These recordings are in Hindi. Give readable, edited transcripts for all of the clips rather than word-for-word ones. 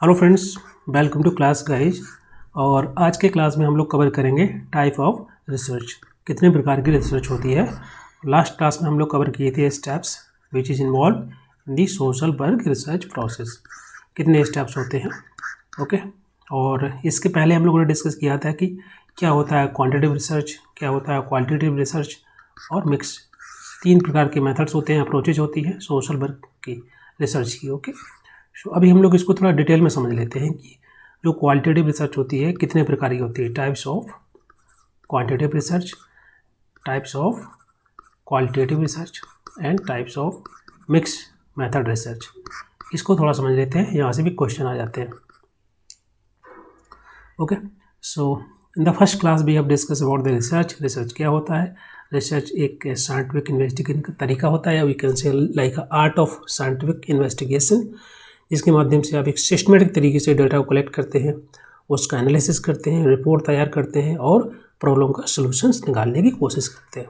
Hello friends, welcome to class guys. और आज के क्लास में हम लोग कवर करेंगे टाइप ऑफ रिसर्च, कितने प्रकार की रिसर्च होती है। लास्ट क्लास में हम लोग कवर किए थे steps which is involve in the सोशलबर्ग रिसर्च प्रोसेस, कितने स्टेप्स होते हैं। ओके, और इसके पहले हम लोगों ने डिस्कस किया था कि क्या होता है क्वांटिटेटिव रिसर्च, क्या होता है क्वालिटेटिव रिसर्च और मिक्स। तीन प्रकार के मेथड्स होते हैं, अप्रोचेज होती है सोशलबर्ग की रिसर्च की। ओके, तो अभी हम लोग इसको थोड़ा डिटेल में समझ लेते हैं कि जो क्वालिटेटिव रिसर्च होती है कितने प्रकार की होती है। Types of quantitative research, types of qualitative research and types of mix method research. इसको थोड़ा समझ लेते हैं, यहाँ से भी क्वेश्चन आ जाते हैं। Okay, so in the first class we have discuss about the research. Research क्या होता है? रिसर्च एक साइंटिफिक इन्वेस्टिगेशन का तरीका होता है, we can say like art of scientific investigation, जिसके माध्यम से आप एक सिस्टमेटिक तरीके से डेटा को कलेक्ट करते हैं, उसका एनालिसिस करते हैं, रिपोर्ट तैयार करते हैं और प्रॉब्लम का सॉल्यूशंस निकालने की कोशिश करते हैं।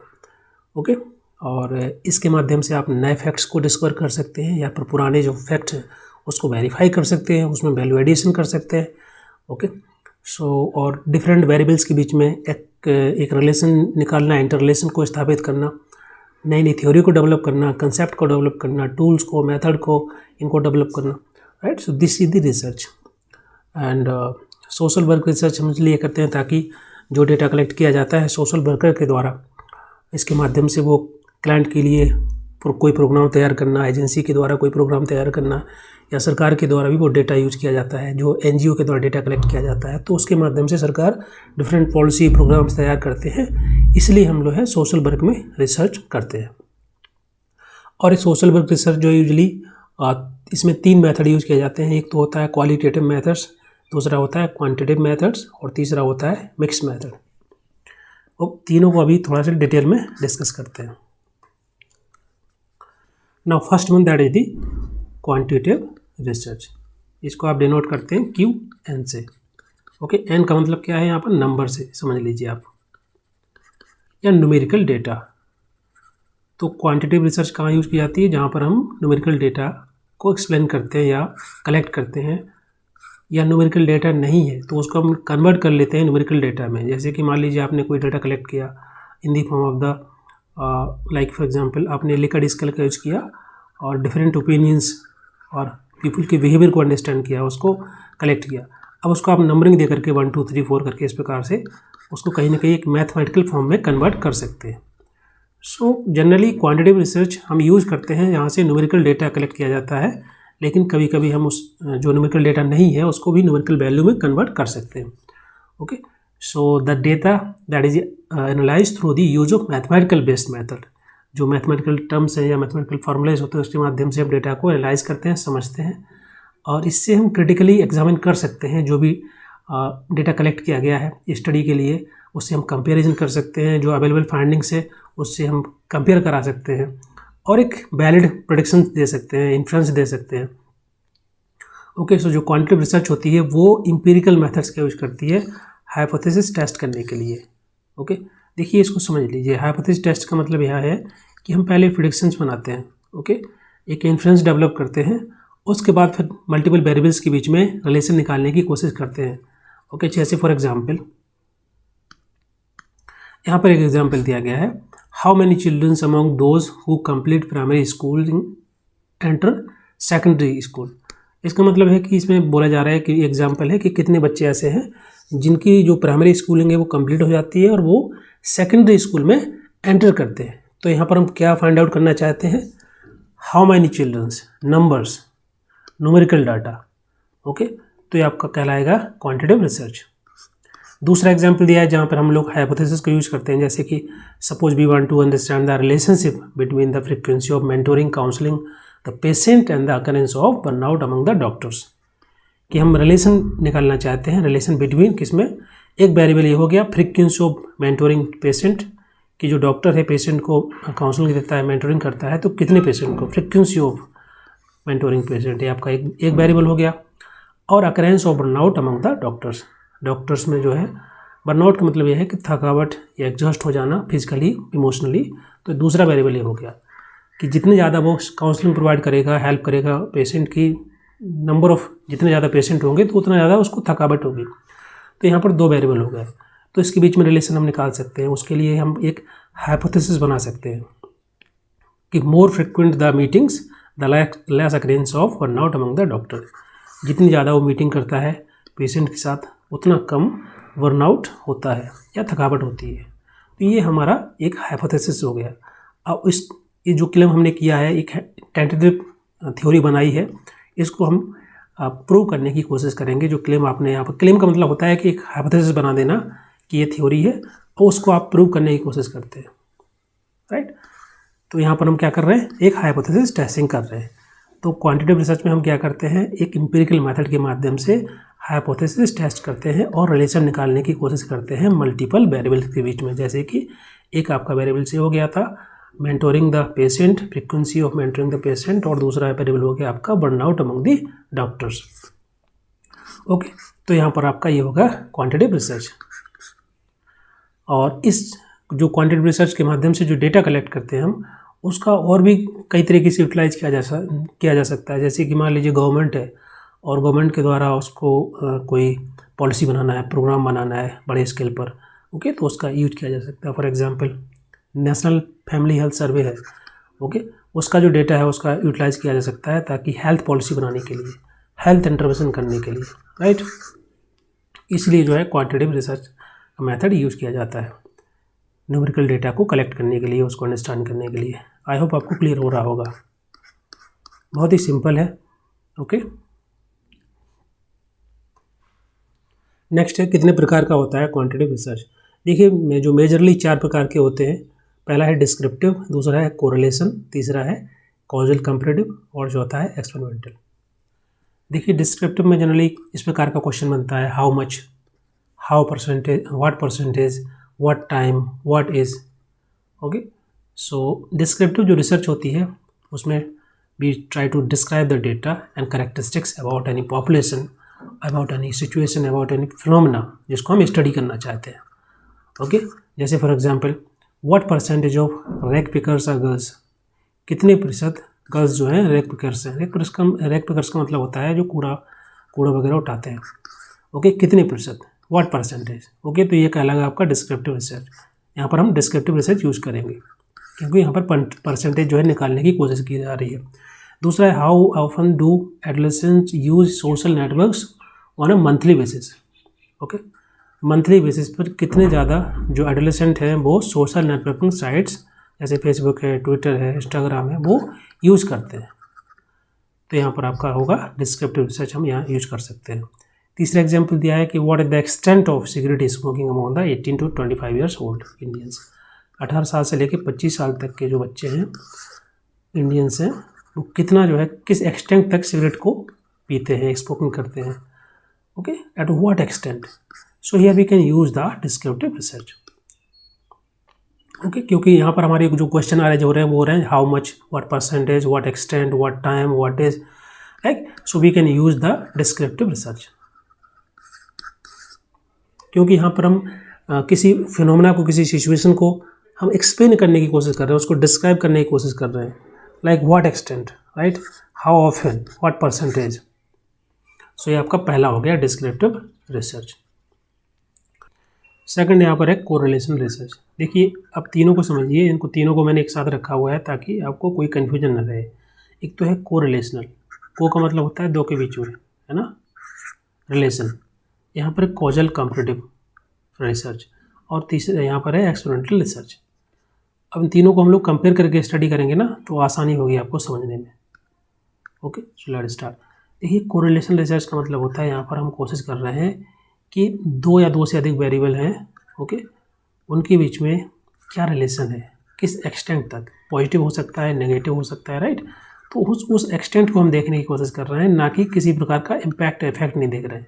ओके, और इसके माध्यम से आप नए फैक्ट्स को डिस्कवर कर सकते हैं या फिर पुराने जो फैक्ट हैं उसको वेरीफाई कर सकते हैं, उसमें वैल्यू एडिशन कर सकते हैं। ओके, सो और डिफरेंट वेरिएबल्स के बीच में एक रिलेशन निकालना, इंटर रिलेशन को स्थापित करना, नई नई थ्योरी को डेवलप करना, कंसेप्ट को डेवलप करना, टूल्स को, मेथड को, इनको डेवलप करना। Right, so this is the research. And social work research हम इसलिए करते हैं ताकि जो डेटा कलेक्ट किया जाता है सोशल वर्कर के द्वारा, इसके माध्यम से वो क्लाइंट के लिए कोई प्रोग्राम तैयार करना, एजेंसी के द्वारा कोई प्रोग्राम तैयार करना, या सरकार के द्वारा भी वो डेटा यूज किया जाता है, जो एनजीओ के द्वारा डेटा कलेक्ट किया जाता है, तो उसके माध्यम से सरकार डिफरेंट पॉलिसी प्रोग्राम्स तैयार करते हैं। इसलिए हम लोग है सोशल वर्क में रिसर्च करते हैं। और इस सोशल वर्क रिसर्च जो यूजली इसमें तीन मेथड यूज किए जाते हैं। एक तो होता है क्वालिटेटिव मेथड्स, दूसरा होता है क्वांटिटेटिव मेथड्स और तीसरा होता है मिक्स मेथड। और तीनों को अभी थोड़ा सा डिटेल में डिस्कस करते हैं। Now first one that is the quantitative research. इसको आप डिनोट करते हैं क्यू एन से। ओके, एन का मतलब क्या है यहाँ पर? नंबर से समझ लीजिए आप, या न्यूमेरिकल डेटा। तो क्वांटिटेटिव रिसर्च कहाँ यूज की जाती है? जहाँ पर हम न्यूमेरिकल डेटा को एक्सप्लेन करते हैं या कलेक्ट करते हैं, या न्यूमेरिकल डेटा नहीं है तो उसको हम कन्वर्ट कर लेते हैं न्यूमेरिकल डेटा में। जैसे कि मान लीजिए आपने कोई डेटा कलेक्ट किया in the form of the like for example आपने लिकर्ट स्केल का यूज किया और डिफरेंट ओपिनियंस और पीपल के बिहेवियर को अंडरस्टैंड किया, उसको कलेक्ट किया। अब उसको आप नंबरिंग दे करके 1 2 3 4 करके इस प्रकार से उसको कहीं ना कहीं एक मैथमेटिकल फॉर्म में कन्वर्ट कर सकते हैं। सो जनरली क्वांटिटेटिव रिसर्च हम यूज़ करते हैं, यहाँ से न्यूमेरिकल डेटा कलेक्ट किया जाता है, लेकिन कभी कभी हम उस जो न्यूमेरिकल डेटा नहीं है उसको भी न्यूमेरिकल वैल्यू में कन्वर्ट कर सकते हैं। Okay, so the data that is analyse through the use of mathematical based method. जो मैथमेटिकल टर्म्स है या मैथमेटिकल फॉर्मूलाज होते हैं उसके माध्यम से हम डेटा को एनालाइज करते हैं, समझते हैं, और इससे हम क्रिटिकली एग्जामिन कर सकते हैं जो भी डेटा कलेक्ट किया गया है स्टडी के लिए। उससे हम कंपेरिजन कर सकते हैं, जो अवेलेबल फाइंडिंग्स है उससे हम कंपेयर करा सकते हैं और एक वैलिड प्रेडिक्शन दे सकते हैं, इन्फ्रेंस दे सकते हैं। ओके, सो जो क्वांटिटेटिव रिसर्च होती है वो इंपीरिकल मेथड्स का यूज करती है हाइपोथेसिस टेस्ट करने के लिए। ओके, देखिए इसको समझ लीजिए। हाइपोथेसिस टेस्ट का मतलब यह है कि हम पहले प्रेडिक्शंस बनाते हैं, ओके, एक इन्फ्रेंस डेवलप करते हैं, उसके बाद फिर मल्टीपल वेरिएबल्स के बीच में रिलेशन निकालने की कोशिश करते हैं। ओके, जैसे फॉर एग्जाम्पल यहाँ पर एक एग्जाम्पल दिया गया है, how many childrens among those who complete primary school enter secondary school. इसका मतलब है कि इसमें बोला जा रहा है कि एग्जाम्पल है कि कितने बच्चे ऐसे हैं जिनकी जो प्राइमरी स्कूलिंग है वो कंप्लीट हो जाती है और वो सेकेंडरी स्कूल में एंटर करते हैं। तो यहाँ पर हम क्या फाइंड आउट करना चाहते हैं? How many childrens, numbers, numerical data. Okay, तो ये आपका कहलाएगा क्वांटिटेटिव रिसर्च। दूसरा एग्जाम्पल दिया है जहाँ पर हम लोग हाइपोथेसिस को यूज करते हैं, जैसे कि suppose we want to understand the relationship between the frequency of mentoring counselling the patient and the occurrence of burnout among the doctors. कि हम रिलेशन निकालना चाहते हैं, रिलेशन बिटवीन किसमें? एक वेरिएबल ये हो गया फ्रीक्वेंसी ऑफ मेंटोरिंग पेशेंट, कि जो डॉक्टर है पेशेंट को काउंसलिंग देता है, मेंटोरिंग करता है, तो कितने पेशेंट को, फ्रीक्वेंसी ऑफ मेंटोरिंग पेशेंट, ये आपका एक वेरिएबल हो गया। और occurrence of burnout among the doctors, doctors में जो है बर्नआउट का मतलब यह है कि थकावट या एग्जॉस्ट हो जाना फिजिकली इमोशनली, तो दूसरा वेरिएबल ये हो गया कि जितने ज़्यादा वो काउंसलिंग प्रोवाइड करेगा, हेल्प करेगा पेशेंट की नंबर ऑफ जितने ज़्यादा पेशेंट होंगे तो उतना ज़्यादा उसको थकावट होगी। तो यहाँ पर 2 वेरिएबल हो गए, तो इसके बीच में रिलेशन हम निकाल सकते हैं। उसके लिए हम एक हाइपोथेसिस बना सकते हैं कि more frequent the meetings the less occurrence of burnout among the doctor. जितनी ज़्यादा वो मीटिंग करता है पेशेंट के साथ उतना कम बर्नआउट होता है या थकावट होती है। तो ये हमारा एक हाइपोथेसिस हो गया। अब ये जो क्लेम हमने किया है, एक टेंटेटिव थ्योरी बनाई है, इसको हम प्रूव करने की कोशिश करेंगे। जो क्लेम आपने यहाँ पर, क्लेम का मतलब होता है कि एक हाइपोथेसिस बना देना कि ये थ्योरी है और उसको आप प्रूव करने की कोशिश करते हैं, राइट। तो यहाँ पर हम क्या कर रहे हैं, एक हाइपोथेसिस टेस्टिंग कर रहे हैं। तो क्वांटिटेटिव रिसर्च में हम क्या करते हैं, एक एम्पिरिकल मेथड के माध्यम से हाइपोथेसिस टेस्ट करते हैं और रिलेशन निकालने की कोशिश करते हैं मल्टीपल वेरिएबल्स के बीच में। जैसे कि एक आपका वेरिएबल से हो गया था mentoring the patient, frequency of mentoring the patient, और दूसरा वेरिएबल हो गया आपका burnout among the doctors. Okay, तो यहाँ पर आपका ये होगा क्वांटिटेटिव रिसर्च। और इस जो क्वांटिटेटिव रिसर्च के माध्यम से जो डेटा कलेक्ट करते हैं हम, उसका और भी कई तरीके से यूटिलाइज किया जा सकता है। जैसे कि मान लीजिए गवर्नमेंट है और गवर्नमेंट के द्वारा उसको कोई पॉलिसी बनाना है, प्रोग्राम बनाना है बड़े स्केल पर, ओके, तो उसका यूज किया जा सकता है। For example national family health survey है, ओके, उसका जो डेटा है उसका यूटिलाइज किया जा सकता है ताकि हेल्थ पॉलिसी बनाने के लिए, हेल्थ इंटरवेंशन करने के लिए, राइट। इसलिए जो है क्वांटिटेटिव रिसर्च का मेथड यूज़ किया जाता है न्यूमेरिकल डेटा को कलेक्ट करने के लिए, उसको अंडरस्टैंड करने के लिए। आई होप आपको क्लियर हो रहा होगा, बहुत ही सिंपल है, ओके। नेक्स्ट है कितने प्रकार का होता है क्वांटिटेटिव रिसर्च। देखिए जो मेजरली 4 प्रकार के होते हैं। पहला है डिस्क्रिप्टिव, दूसरा है कोरिलेशन, तीसरा है कॉजल कंपैरेटिव और चौथा है एक्सपेरिमेंटल। देखिए डिस्क्रिप्टिव में जनरली इस प्रकार का क्वेश्चन बनता है, how much, how percentage, what percentage, what time, what is, okay. So descriptive जो रिसर्च होती है उसमें we try to describe the data and characteristics about any population, about any situation, about any phenomena जिसको हम स्टडी करना चाहते हैं, ओके। जैसे for example what percentage of rag pickers are girls, कितने प्रतिशत गर्ल्स जो हैं रैग पिकर्स हैं। रैग पिकर्स का मतलब होता है जो कूड़ा वगैरह उठाते हैं, ओके, कितने प्रतिशत, व्हाट परसेंटेज, ओके। तो ये कहलाएगा आपका डिस्क्रिप्टिव रिसर्च। यहाँ पर हम डिस्क्रिप्टिव रिसर्च यूज़ करेंगे क्योंकि यहाँ पर परसेंटेज जो है निकालने की कोशिश की जा रही है। दूसरा है how often do adolescents use social networks on a monthly basis, okay. Monthly basis पर कितने ज़्यादा जो एडोलेसेंट हैं वो सोशल नेटवर्किंग साइट्स जैसे फेसबुक है, ट्विटर है, इंस्टाग्राम है, वो यूज़ करते हैं। तो यहाँ पर आपका होगा डिस्क्रिप्टिव रिसर्च, हम यहाँ यूज कर सकते हैं। तीसरा एग्जाम्पल दिया है कि what is the extent of cigarette smoking among the 18 to 25 years old Indians. 18 साल से लेकर 25 साल तक के जो बच्चे हैं इंडियंस हैं, वो कितना जो है किस एक्सटेंट तक सिगरेट को पीते हैं, स्मोकिंग करते हैं, okay, at what extent. So here we can use the descriptive research, okay. क्योंकि यहाँ पर हमारे जो क्वेश्चन आ रहे हो रहे हैं how much, what percentage, what extent, what time, what is, right. So we can use the descriptive research क्योंकि यहाँ पर हम किसी फिनोमेना को, किसी सिचुएशन को हम एक्सप्लेन करने की कोशिश कर रहे हैं, उसको डिस्क्राइब करने की कोशिश कर रहे हैं, like what extent, right, how often, what percentage. So ये आपका पहला हो गया डिस्क्रिप्टिव रिसर्च। सेकंड यहाँ पर है कोरिलेशन रिसर्च। देखिए अब तीनों को समझिए, इनको तीनों को मैंने एक साथ रखा हुआ है ताकि आपको कोई कन्फ्यूजन न रहे। एक तो है कोरिलेशनल, को का मतलब होता है दो के बीच में, है ना, रिलेशन। यहाँ पर कॉजल कंपैरेटिव रिसर्च और तीसरा यहाँ पर है एक्सपेरिमेंटल रिसर्च। अब इन तीनों को हम लोग कंपेयर करके स्टडी करेंगे ना तो आसानी होगी आपको समझने में, ओके। So let's start. देखिए कोरिलेशन रिसर्च का मतलब होता है यहाँ पर हम कोशिश कर रहे हैं कि दो या दो से अधिक वेरिएबल हैं, ओके, उनके बीच में क्या रिलेशन है, किस एक्सटेंट तक, पॉजिटिव हो सकता है, नेगेटिव हो सकता है, राइट। तो उस एक्सटेंट को हम देखने की कोशिश कर रहे हैं, ना कि किसी प्रकार का इम्पैक्ट इफेक्ट नहीं देख रहे हैं।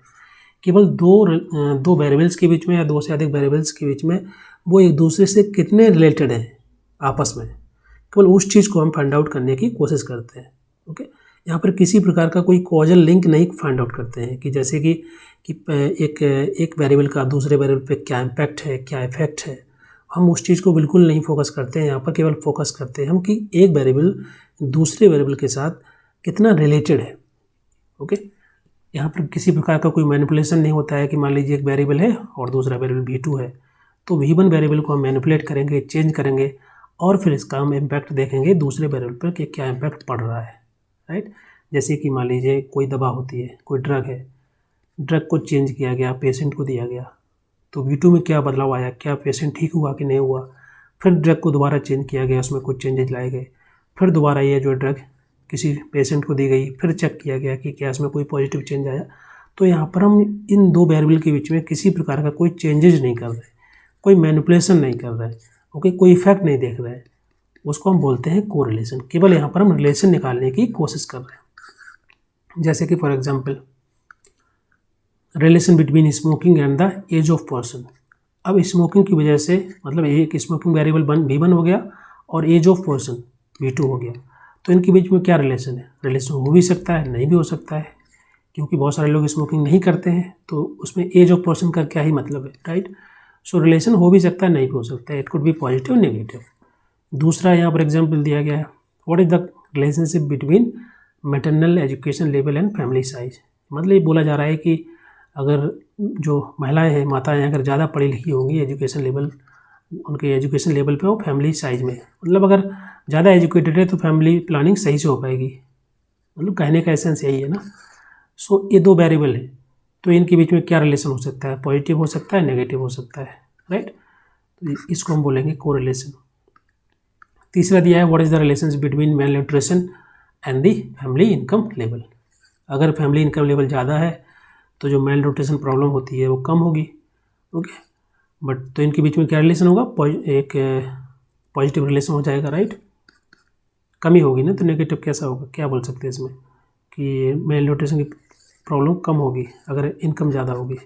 केवल दो वेरिएबल्स के बीच में या दो से अधिक वेरिएबल्स के बीच में वो एक दूसरे से कितने रिलेटेड हैं आपस में, केवल उस चीज़ को हम फाइंड आउट करने की कोशिश करते हैं, ओके। यहाँ पर किसी प्रकार का कोई कॉजल लिंक नहीं फाइंड आउट करते हैं कि जैसे कि एक वेरिएबल का दूसरे वेरिएबल पे क्या इम्पैक्ट है, क्या इफेक्ट है, हम उस चीज़ को बिल्कुल नहीं फोकस करते हैं। यहाँ पर केवल फोकस करते हैं हम कि एक वेरिएबल दूसरे वेरिएबल के साथ कितना रिलेटेड है, ओके, यहाँ पर किसी प्रकार का कोई मैनिपुलेशन नहीं होता है कि मान लीजिए एक वेरिएबल है और दूसरा वेरिएबल V2 है, तो V1 वेरिएबल को हम मैनिपुलेट करेंगे, चेंज करेंगे और फिर इसका हम इम्पैक्ट देखेंगे दूसरे वेरिएबल पर कि क्या इम्पैक्ट पड़ रहा है, राइट। जैसे कि मान लीजिए कोई दवा होती है, कोई ड्रग है, ड्रग को चेंज किया गया, पेशेंट को दिया गया, तो V2 में क्या बदलाव आया, क्या पेशेंट ठीक हुआ कि नहीं हुआ। फिर ड्रग को दोबारा चेंज किया गया, उसमें कुछ चेंजेस लाए गए, फिर दोबारा ये जो ड्रग किसी पेशेंट को दी गई, फिर चेक किया गया कि क्या इसमें कोई पॉजिटिव चेंज आया। तो यहाँ पर हम इन दो वेरिएबल के बीच में किसी प्रकार का कोई चेंजेज नहीं कर रहे, कोई मैनिपुलेशन नहीं कर रहे, ओके, कोई इफेक्ट नहीं देख रहे हैं, उसको हम बोलते हैं कोरिलेशन। केवल यहाँ पर हम रिलेशन निकालने की कोशिश कर रहे हैं। जैसे कि for example relation between smoking and the age of person. अब स्मोकिंग की वजह से मतलब एक स्मोकिंग वेरिएबल V1 हो गया और एज ऑफ पर्सन V2 हो गया, तो इनके बीच में क्या रिलेशन है। रिलेशन हो भी सकता है, नहीं भी हो सकता है, क्योंकि बहुत सारे लोग स्मोकिंग नहीं करते हैं, तो उसमें एज ऑफ पर्सन का क्या ही मतलब है, राइट। सो रिलेशन हो भी सकता है, नहीं भी हो सकता है, it could be positive negative. दूसरा यहाँ पर एग्जाम्पल दिया गया है, what is the relationship between maternal education level and family size. मतलब ये बोला जा रहा है कि अगर जो महिलाएं हैं, माताएं अगर ज़्यादा पढ़ी लिखी होंगी, एजुकेशन लेवल उनके एजुकेशन लेवल पे हो फैमिली साइज में, मतलब अगर ज़्यादा एजुकेटेड है तो फैमिली प्लानिंग सही से हो पाएगी, मतलब कहने का एसेंस यही है ना। सो ये दो वेरिएबल है, तो इनके बीच में क्या रिलेशन हो सकता है, पॉजिटिव हो सकता है, नेगेटिव हो सकता है, राइट। तो इसको हम बोलेंगे कोरिलेशन। तीसरा दिया है, what is the relations between mail nutrition and the family income level. अगर फैमिली इनकम लेवल ज़्यादा है तो जो मेल न्यूट्रिशन प्रॉब्लम होती है वो कम होगी, ओके। बट तो इनके बीच में क्या रिलेशन होगा, एक पॉजिटिव रिलेशन हो जाएगा, राइट। कमी होगी ना, तो नेगेटिव कैसा होगा, क्या बोल सकते हैं इसमें कि मेल न्यूट्रिशन की प्रॉब्लम कम होगी अगर इनकम ज़्यादा होगी,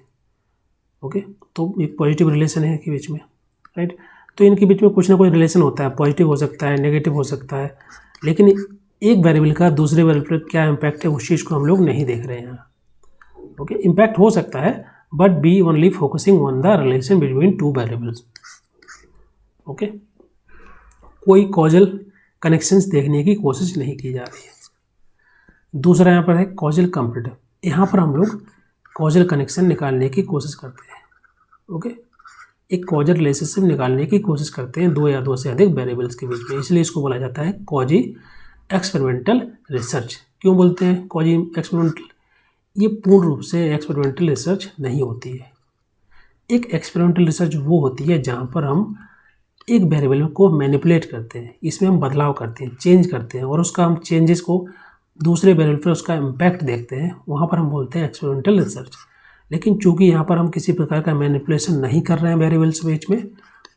ओके। तो एक पॉजिटिव रिलेशन है इनके बीच में, राइट। तो इनके बीच में कुछ ना कुछ रिलेशन होता है, पॉजिटिव हो सकता है, नेगेटिव हो सकता है, लेकिन एक वेरिएबल का दूसरे वेरिएबल पर क्या इम्पैक्ट है उस चीज़ को हम लोग नहीं देख रहे हैं यहाँ, ओके। इम्पैक्ट हो सकता है but be only focusing on the relation between two variables, okay. कोई कॉजल कनेक्शंस देखने की कोशिश नहीं की जा रही है। दूसरा यहाँ पर है कॉजल कंपैरेटिव। यहाँ पर हम लोग कॉजल कनेक्शन निकालने की कोशिश करते हैं, ओके। एक कॉजल रिलेशनशिप निकालने की कोशिश करते हैं दो या दो से अधिक वेरिएबल्स के बीच में, इसलिए इसको बोला जाता है कॉजी एक्सपेरिमेंटल रिसर्च। क्यों बोलते हैं कॉजी एक्सपेरिमेंटल, ये पूर्ण रूप से एक्सपेरिमेंटल रिसर्च नहीं होती है। एक एक्सपेरिमेंटल रिसर्च वो होती है जहाँ पर हम एक वेरिएबल को मैनिपुलेट करते हैं, इसमें हम बदलाव करते हैं, चेंज करते हैं और उसका हम चेंजेस को दूसरे वेरिएबल पर उसका इम्पैक्ट देखते हैं, वहाँ पर हम बोलते हैं एक्सपेरिमेंटल रिसर्च। लेकिन चूंकि यहाँ पर हम किसी प्रकार का मैनिपुलेशन नहीं कर रहे हैं वेरिएबल्स के बीच में,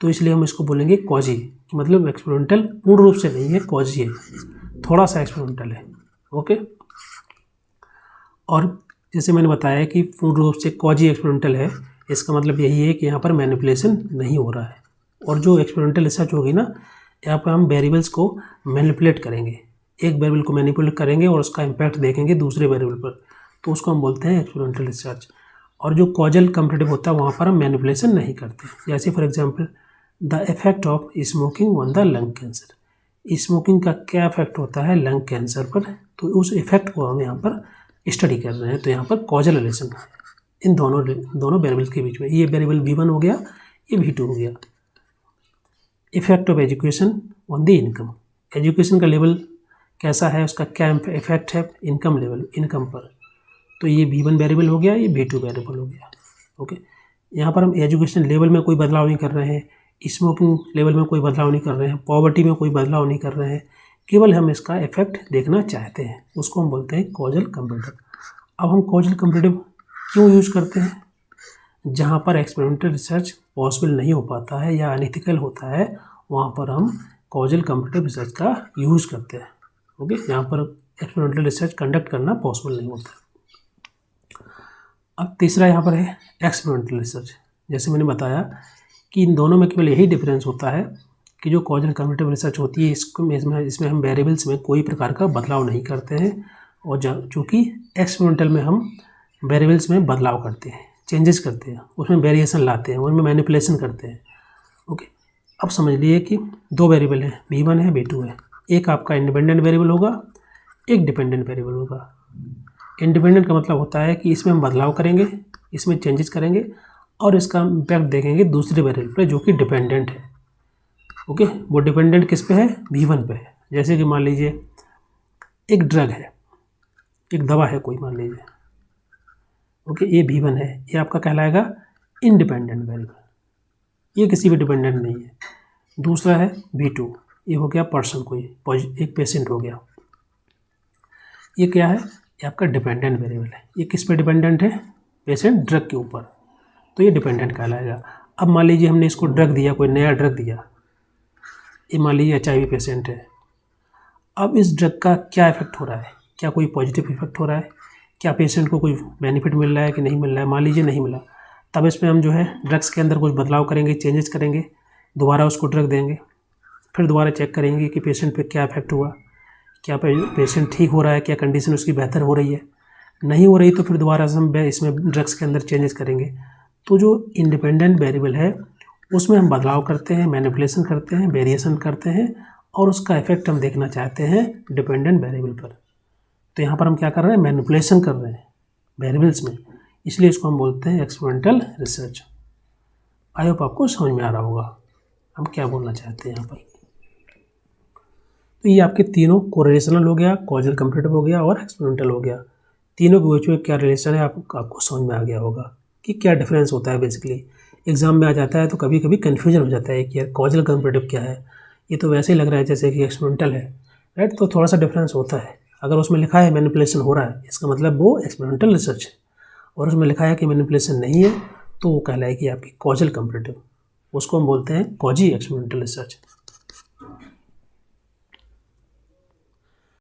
तो इसलिए हम इसको बोलेंगे कॉजी, मतलब एक्सपेरिमेंटल पूर्ण रूप से नहीं है, कॉजी है, थोड़ा सा एक्सपेरिमेंटल है, ओके। और जैसे मैंने बताया कि पूर्ण रूप से कॉजी एक्सपेरिमेंटल है, इसका मतलब यही है कि यहाँ पर मैनिपुलेशन नहीं हो रहा है। और जो एक्सपेरिमेंटल रिसर्च होगी ना, यहाँ पर हम वेरिएबल्स को मैनिपुलेट करेंगे, एक वेरिएबल को मैनिपुलेट करेंगे और उसका इम्पैक्ट देखेंगे दूसरे वेरिएबल पर, तो उसको हम बोलते हैं एक्सपेरिमेंटल रिसर्च। और जो कॉजल कंपैरेटिव होता है वहाँ पर हम मैनिपुलेशन नहीं करते। जैसे for example the effect of smoking on the lung cancer. Smoking का क्या इफेक्ट होता है लंग कैंसर पर, तो उस इफेक्ट को हम यहाँ पर स्टडी कर रहे हैं। तो यहाँ पर कॉजल रिलेशन इन दोनों वेरिएबल्स के बीच में, ये वेरिएबल V1 हो गया, ये V2 हो गया। Effect of education on the income, education का लेवल कैसा है, उसका क्या इफेक्ट है इनकम लेवल, इनकम पर, तो ये V1 वेरिएबल हो गया, ये V2 वेरिएबल हो गया, ओके। यहाँ पर हम एजुकेशन लेवल में कोई बदलाव नहीं कर रहे हैं, स्मोकिंग लेवल में कोई बदलाव नहीं कर रहे हैं, पॉवर्टी में कोई बदलाव नहीं कर रहे हैं, केवल हम इसका इफेक्ट देखना चाहते हैं, उसको हम बोलते हैं कॉजल कंपैरेटिव। अब हम कॉजल कंपैरेटिव क्यों यूज़ करते हैं, जहाँ पर एक्सपेरिमेंटल रिसर्च पॉसिबल नहीं हो पाता है या अनइथिकल होता है, वहाँ पर हम कॉजल कंपैरेटिव रिसर्च का यूज़ करते हैं, ओके। यहाँ पर एक्सपेरिमेंटल रिसर्च कंडक्ट करना पॉसिबल नहीं होता। अब तीसरा यहाँ पर है एक्सपेरिमेंटल रिसर्च। जैसे मैंने बताया कि इन दोनों में केवल यही डिफरेंस होता है कि जो कॉजल कंपैरेटिव रिसर्च होती है इसमें हम वेरिएबल्स में कोई प्रकार का बदलाव नहीं करते हैं, और चूँकि एक्सपेरिमेंटल में हम वेरिएबल्स में बदलाव करते हैं, चेंजेस करते हैं, उसमें वेरिएशन लाते हैं, उनमें मैनिपुलेशन करते हैं, ओके। अब समझ लिए कि दो वेरिएबल हैं, V1 है, V2 है, एक आपका इंडिपेंडेंट वेरिएबल होगा, एक डिपेंडेंट वेरिएबल होगा। इंडिपेंडेंट का मतलब होता है कि इसमें हम बदलाव करेंगे, इसमें चेंजेस करेंगे और इसका इम्पैक्ट देखेंगे दूसरे वेरिएबल पे जो कि डिपेंडेंट है। ओके, वो डिपेंडेंट किस पे है? V1 पे है। जैसे कि मान लीजिए एक ड्रग है, एक दवा है कोई, मान लीजिए ओके, ये V1 है, ये आपका कहलाएगा इंडिपेंडेंट वेरिएबल, ये किसी भी डिपेंडेंट नहीं है। दूसरा है V2, ये हो गया पर्सन, कोई एक पेशेंट हो गया, ये क्या है? ये आपका डिपेंडेंट वेरिएबल है। ये किस पे डिपेंडेंट है? पेशेंट ड्रग के ऊपर, तो ये डिपेंडेंट कहलाएगा। अब मान लीजिए हमने इसको ड्रग दिया, कोई नया ड्रग दिया, ये मान लीजिए HIV पेशेंट है। अब इस ड्रग का क्या इफेक्ट हो रहा है? क्या कोई पॉजिटिव इफेक्ट हो रहा है? क्या पेशेंट को कोई बेनिफिट मिल रहा है कि नहीं मिल रहा है? मान लीजिए नहीं मिला, तब इसमें हम जो है ड्रग्स के अंदर कुछ बदलाव करेंगे, चेंजेस करेंगे, दोबारा उसको ड्रग देंगे, फिर दोबारा चेक करेंगे कि पेशेंट पे क्या इफेक्ट हुआ, क्या पेशेंट ठीक हो रहा है, क्या कंडीशन उसकी बेहतर हो रही है। नहीं हो रही तो फिर दोबारा से हम इसमें ड्रग्स के अंदर चेंजेस करेंगे। तो जो इंडिपेंडेंट वेरिएबल है उसमें हम बदलाव करते हैं, मैनिपुलेशन करते हैं, वेरिएशन करते हैं और उसका इफेक्ट हम देखना चाहते हैं डिपेंडेंट वेरिएबल पर। तो यहाँ पर हम क्या कर रहे हैं? मैनिपुलेशन कर रहे हैं वेरिएबल्स में, इसलिए इसको हम बोलते हैं एक्सपेरिमेंटल रिसर्च। आई होप आपको समझ में आ रहा होगा हम क्या बोलना चाहते हैं यहाँ पर। तो ये आपके तीनों कोरिलेशनल हो गया, कॉजल कंपैरेटिव हो गया और एक्सपेरिमेंटल हो गया। तीनों के बीच में क्या रिलेशन है आपको समझ में आ गया होगा कि क्या डिफरेंस होता है। बेसिकली एग्जाम में आ जाता है तो कभी कभी कन्फ्यूजन हो जाता है कि यार कॉजल कंपैरेटिव क्या है, ये तो वैसे ही लग रहा है जैसे कि एक्सपेरिमेंटल है, राइट। तो थोड़ा सा डिफरेंस होता है। अगर उसमें लिखा है मैनिपुलेशन हो रहा है, इसका मतलब वो एक्सपेरिमेंटल रिसर्च है, और उसमें लिखा है कि मैनिपुलेशन नहीं है तो वो कहलाएगी आपकी कॉजल कंपैरेटिव, उसको हम बोलते हैं कॉजी एक्सपेरिमेंटल रिसर्च।